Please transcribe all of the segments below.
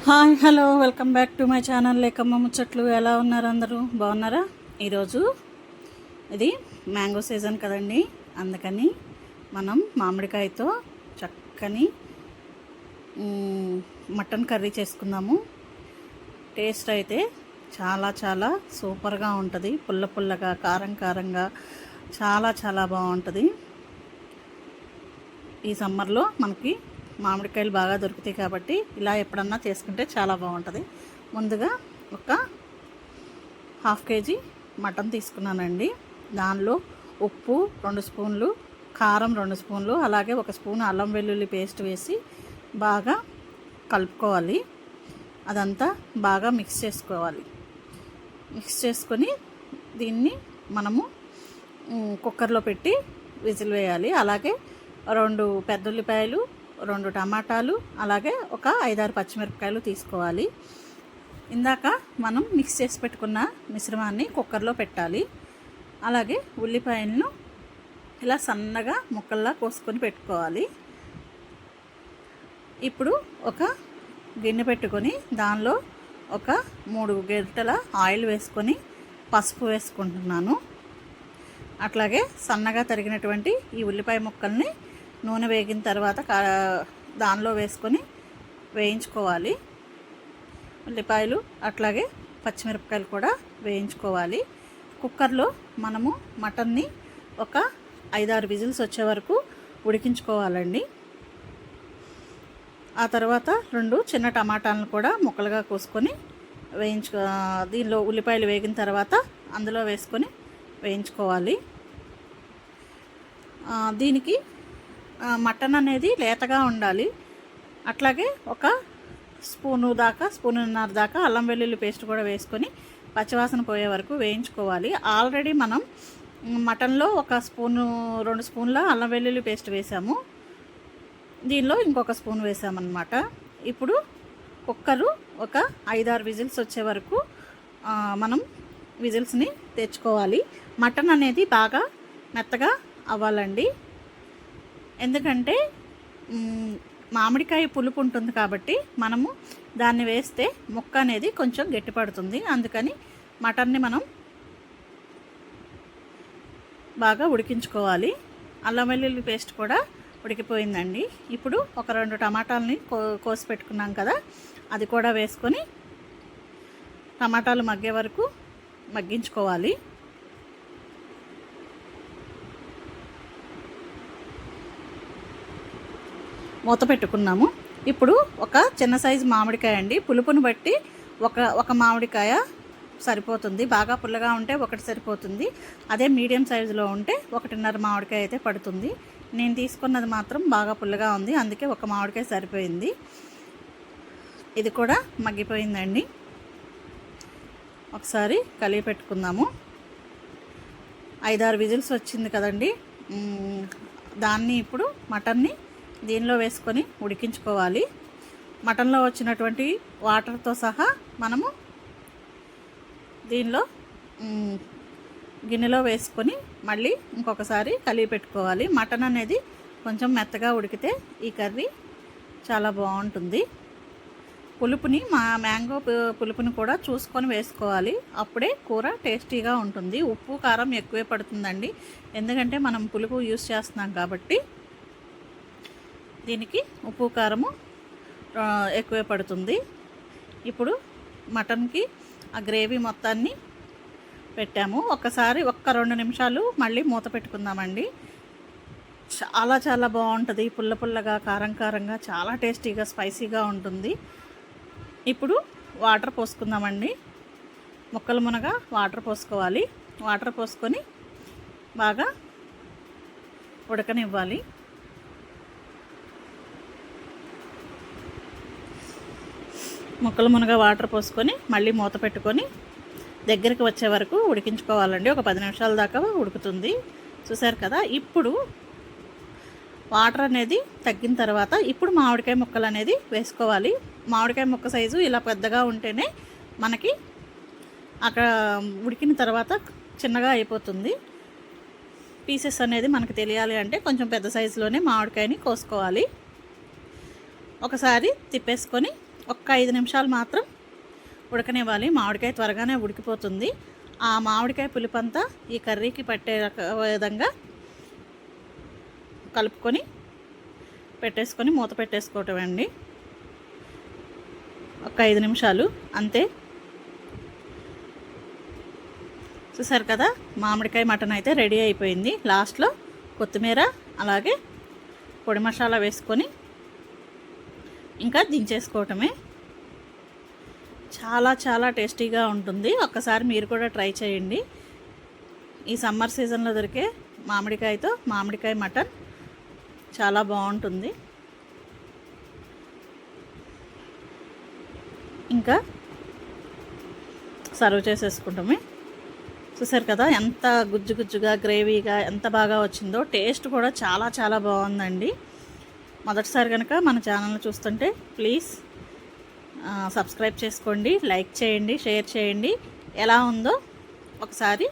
Hi hello welcome back to my channel లేకమ్మ ముచ్చట్లు. ఎలా ఉన్నారు అందరూ? బాగున్నారా? ఈరోజు ఇది మ్యాంగో సీజన్ కదండి, అందుకని మనం మామిడికాయతో చక్కని మటన్ కర్రీ చేసుకుందాము. టేస్ట్ అయితే చాలా చాలా సూపర్గా ఉంటుంది. పుల్ల పుల్లగా, కారం కారంగా చాలా చాలా బాగుంటుంది. ఈ సమ్మర్లో మనకి మామిడికాయలు బాగా దొరుకుతాయి కాబట్టి ఇలా ఎప్పుడన్నా చేసుకుంటే చాలా బాగుంటుంది. ముందుగా ఒక 1/2 కేజీ మటన్ తీసుకున్నానండి. దానిలో ఉప్పు 2 స్పూన్లు, కారం 2 స్పూన్లు, అలాగే 1 స్పూన్ అల్లం వెల్లుల్లి పేస్ట్ వేసి బాగా కలుపుకోవాలి. అదంతా బాగా మిక్స్ చేసుకోవాలి. మిక్స్ చేసుకొని దీన్ని మనము కుక్కర్లో పెట్టి విజిల్ వేయాలి. అలాగే 2 పెద్ద ఉల్లిపాయలు, 2 టమాటాలు, అలాగే ఒక 5-6 పచ్చిమిరపకాయలు తీసుకోవాలి. ఇందాక మనం మిక్స్ చేసి పెట్టుకున్న మిశ్రమాన్ని కుక్కర్లో పెట్టాలి. అలాగే ఉల్లిపాయలను ఇలా సన్నగా ముక్కల్లా కోసుకొని పెట్టుకోవాలి. ఇప్పుడు ఒక గిన్నె పెట్టుకొని దానిలో ఒక 3 గరిటెల ఆయిల్ వేసుకొని పసుపు వేసుకుంటున్నాను. అట్లాగే సన్నగా తరిగినటువంటి ఈ ఉల్లిపాయ ముక్కల్ని నూనె వేగిన తర్వాత దానిలో వేసుకొని వేయించుకోవాలి. ఉల్లిపాయలు అట్లాగే పచ్చిమిరపకాయలు కూడా వేయించుకోవాలి. కుక్కర్లో మనము మటన్ని ఒక 5-6 విజిల్స్ వచ్చే వరకు ఉడికించుకోవాలండి. ఆ తర్వాత 2 చిన్న టమాటాలను కూడా ముక్కలుగా కోసుకొని దీనిలో ఉల్లిపాయలు వేగిన తర్వాత అందులో వేసుకొని వేయించుకోవాలి. దీనికి మటన్ అనేది లేతగా ఉండాలి. అట్లాగే ఒక స్పూనున్నర దాకా అల్లం వెల్లుల్లి పేస్ట్ కూడా వేసుకొని పచ్చివాసన పోయే వరకు వేయించుకోవాలి. ఆల్రెడీ మనం మటన్లో 2 స్పూన్ల అల్లం వెల్లుల్లి పేస్ట్ వేసాము. దీనిలో ఇంకొక స్పూన్ వేసామన్నమాట. ఇప్పుడు కుక్కరు ఒక 5-6 విజిల్స్ వచ్చే వరకు మనం విజిల్స్ని తెచ్చుకోవాలి. మటన్ అనేది బాగా మెత్తగా అవ్వాలండి. ఎందుకంటే మామిడికాయ పులుపు ఉంటుంది కాబట్టి మనము దాన్ని వేస్తే ముక్క అనేది కొంచెం గట్టిపడుతుంది. అందుకని మటన్ని మనం బాగా ఉడికించుకోవాలి. అల్లం వెల్లుల్లి పేస్ట్ కూడా ఉడికిపోయిందండి. ఇప్పుడు ఒక 2 టమాటాలని కోసి పెట్టుకున్నాం కదా, అది కూడా వేసుకొని టమాటాలు మగ్గే వరకు మగ్గించుకోవాలి. మూత పెట్టుకున్నాము. ఇప్పుడు ఒక చిన్న సైజు మామిడికాయ అండి. పులుపుని బట్టి ఒక మామిడికాయ సరిపోతుంది. బాగా పుల్లగా ఉంటే 1 సరిపోతుంది. అదే మీడియం సైజులో ఉంటే 1.5 మామిడికాయ అయితే పడుతుంది. నేను తీసుకున్నది మాత్రం బాగా పుల్లగా ఉంది, అందుకే 1 మామిడికాయ సరిపోయింది. ఇది కూడా మగ్గిపోయిందండి. ఒకసారి కలిపి పెట్టుకుందాము. 5-6 విజిల్స్ వచ్చింది కదండి. దాన్ని ఇప్పుడు మటన్ని దీనిలో వేసుకొని ఉడికించుకోవాలి. మటన్లో వచ్చినటువంటి వాటర్తో సహా మనము దీనిలో గిన్నెలో వేసుకొని మళ్ళీ ఇంకొకసారి కలిపి పెట్టుకోవాలి. మటన్ అనేది కొంచెం మెత్తగా ఉడికితే ఈ కర్రీ చాలా బాగుంటుంది. పులుపుని మ్యాంగో పులుపుని కూడా చూసుకొని వేసుకోవాలి. అప్పుడే కూర టేస్టీగా ఉంటుంది. ఉప్పు కారం ఎక్కువే పడుతుందండి, ఎందుకంటే మనం పులుపు యూస్ చేస్తున్నాం కాబట్టి దీనికి ఉప్పు కారము ఎక్కువే పడుతుంది. ఇప్పుడు మటన్కి ఆ గ్రేవీ మొత్తాన్ని పెట్టాము. ఒకసారి 1-2 నిమిషాలు మళ్ళీ మూత పెట్టుకుందామండి. చాలా చాలా బాగుంటుంది. పుల్ల పుల్లగా, కారం కారంగా, చాలా టేస్టీగా, స్పైసీగా ఉంటుంది. ఇప్పుడు వాటర్ పోసుకుందామండి. ముక్కలు మునగా వాటర్ పోసుకోవాలి. వాటర్ పోసుకొని బాగా ఉడకనివ్వాలి. ముక్కలు మునగా వాటర్ పోసుకొని మళ్ళీ మూత పెట్టుకొని దగ్గరికి వచ్చే వరకు ఉడికించుకోవాలండి. ఒక 10 నిమిషాల దాకా ఉడుకుతుంది. చూసారు కదా. ఇప్పుడు వాటర్ అనేది తగ్గిన తర్వాత ఇప్పుడు మామిడికాయ ముక్కలు అనేది వేసుకోవాలి. మామిడికాయ ముక్క సైజు ఇలా పెద్దగా ఉంటేనే మనకి అక్కడ ఉడికిన తర్వాత చిన్నగా అయిపోతుంది. పీసెస్ అనేది మనకు తెలియాలి అంటే కొంచెం పెద్ద సైజులోనే మామిడికాయని కోసుకోవాలి. ఒకసారి తిప్పేసుకొని ఒక్క 5 నిమిషాలు మాత్రం ఉడకనివ్వాలి. మామిడికాయ త్వరగానే ఉడికిపోతుంది. ఆ మామిడికాయ పులుపంతా ఈ కర్రీకి పట్టే విధంగా కలుపుకొని పెట్టేసుకొని మూత పెట్టేసుకోవటం అండి. ఒక 5 నిమిషాలు అంతే. చూసారు కదా, మామిడికాయ మటన్ అయితే రెడీ అయిపోయింది. లాస్ట్లో కొత్తిమీర అలాగే పొడి మసాలా వేసుకొని ఇంకా దించేసుకోవటమే. చాలా చాలా టేస్టీగా ఉంటుంది. ఒక్కసారి మీరు కూడా ట్రై చేయండి. ఈ సమ్మర్ సీజన్లో దొరికే మామిడికాయతో మామిడికాయ మటన్ చాలా బాగుంటుంది. ఇంకా సర్వ్ చేసేసుకుంటామే. చూసారు కదా ఎంత గుజ్జు గుజ్జుగా గ్రేవీగా ఎంత బాగా వచ్చిందో. టేస్ట్ కూడా చాలా చాలా బాగుందండి. మొదటిసారి కనుక మన ఛానల్ని చూస్తుంటే ప్లీజ్ సబ్స్క్రైబ్ చేసుకోండి, లైక్ చేయండి, షేర్ చేయండి. ఎలా ఉందో ఒకసారి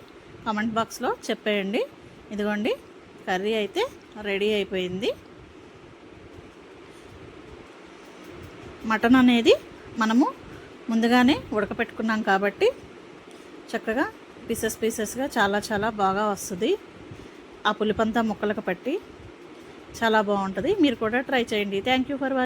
కామెంట్ బాక్స్లో చెప్పేయండి. ఇదిగోండి, కర్రీ అయితే రెడీ అయిపోయింది. మటన్ అనేది మనము ముందుగానే ఉడకపెట్టుకున్నాం కాబట్టి చక్కగా పీసెస్గా చాలా చాలా బాగా వస్తుంది. ఆ పులుపంతా ముక్కలకు పట్టి చాలా బాగుంటుంది. మీరు కూడా ట్రై చేయండి. Thank you for watching.